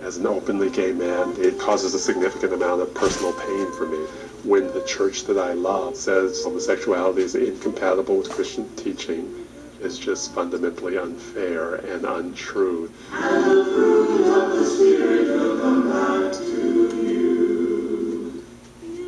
As an openly gay man, it causes a significant amount of personal pain for me when the church that I love says homosexuality is incompatible with Christian teaching. Is just fundamentally unfair and untrue. And the fruit of the Spirit will come back to you.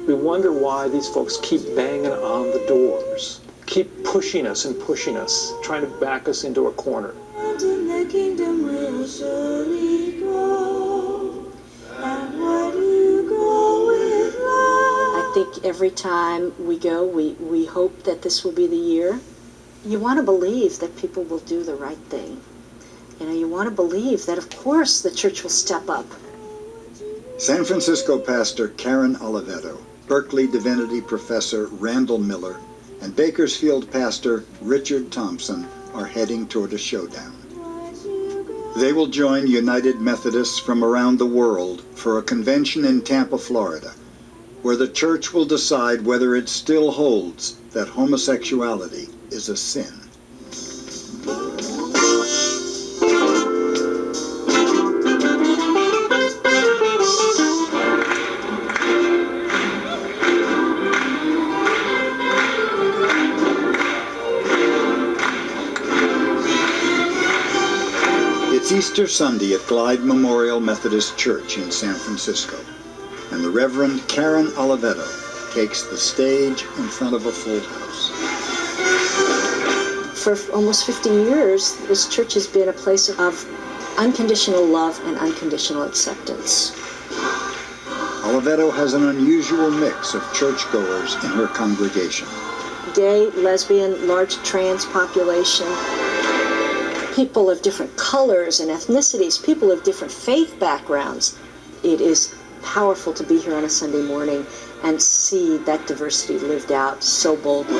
We wonder why these folks keep banging on the doors, keep pushing us and pushing us, trying to back us into a corner. And in the kingdom will surely grow, and what you grow with love. I think every time we go, we hope that this will be the year. You want to believe that people will do the right thing. You know, you want to believe that, of course, the church will step up. San Francisco pastor Karen Oliveto, Berkeley Divinity professor Randall Miller, and Bakersfield pastor Richard Thompson are heading toward a showdown. They will join United Methodists from around the world for a convention in Tampa, Florida, where the church will decide whether it still holds that homosexuality is a sin. It's Easter Sunday at Glide Memorial Methodist Church in San Francisco, and the Reverend Karen Oliveto takes the stage in front of a full house. For almost 50 years, this church has been a place of unconditional love and unconditional acceptance. Oliveto has an unusual mix of churchgoers in her congregation. Gay, lesbian, large trans population, people of different colors and ethnicities, people of different faith backgrounds. It is powerful to be here on a Sunday morning and see that diversity lived out so boldly.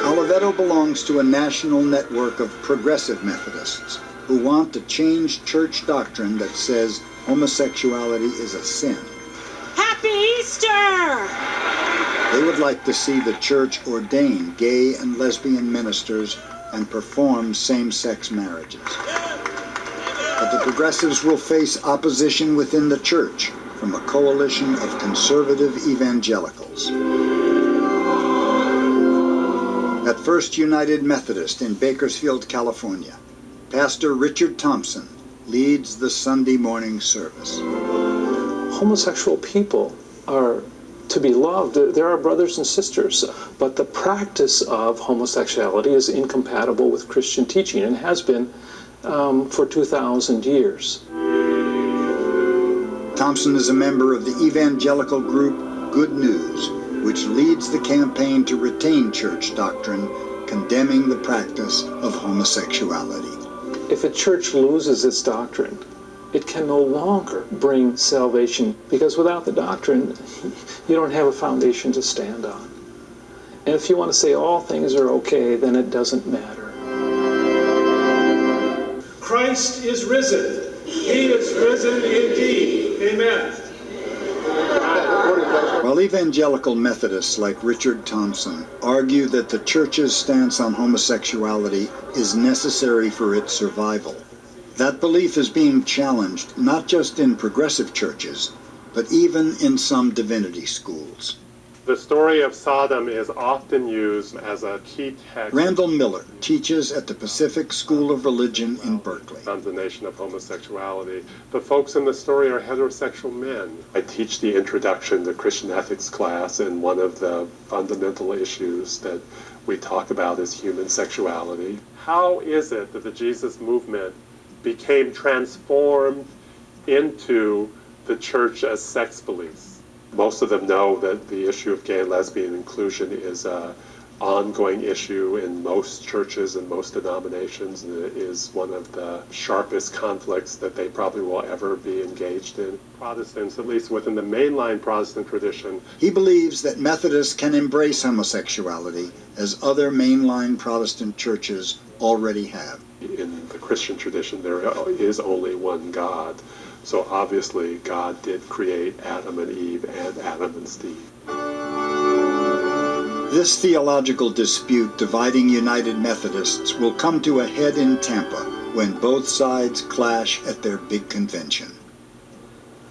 Oliveto belongs to a national network of progressive Methodists who want to change church doctrine that says homosexuality is a sin. Happy Easter! They would like to see the church ordain gay and lesbian ministers and perform same-sex marriages. But the progressives will face opposition within the church from a coalition of conservative evangelicals. At First United Methodist in Bakersfield, California, Pastor Richard Thompson leads the Sunday morning service. Homosexual people are to be loved. They're our brothers and sisters, but the practice of homosexuality is incompatible with Christian teaching and has been for 2,000 years. Thompson is a member of the evangelical group Good News, which leads the campaign to retain church doctrine condemning the practice of homosexuality. If a church loses its doctrine, it can no longer bring salvation, because without the doctrine, you don't have a foundation to stand on. And if you want to say all things are okay, then it doesn't matter. Christ is risen. He is risen indeed. Amen. While evangelical Methodists like Richard Thompson argue that the church's stance on homosexuality is necessary for its survival, that belief is being challenged not just in progressive churches, but even in some divinity schools. The story of Sodom is often used as a key text. Randall Miller teaches at the Pacific School of Religion in Berkeley. Condemnation of homosexuality. The folks in the story are heterosexual men. I teach the introduction to Christian ethics class, and one of the fundamental issues that we talk about is human sexuality. How is it that the Jesus movement became transformed into the church as sex beliefs? Most of them know that the issue of gay and lesbian inclusion is an ongoing issue in most churches and most denominations, and it is one of the sharpest conflicts that they probably will ever be engaged in. Protestants, at least within the mainline Protestant tradition. He believes that Methodists can embrace homosexuality as other mainline Protestant churches already have. In the Christian tradition, there is only one God. So obviously, God did create Adam and Eve and Adam and Steve. This theological dispute dividing United Methodists will come to a head in Tampa when both sides clash at their big convention.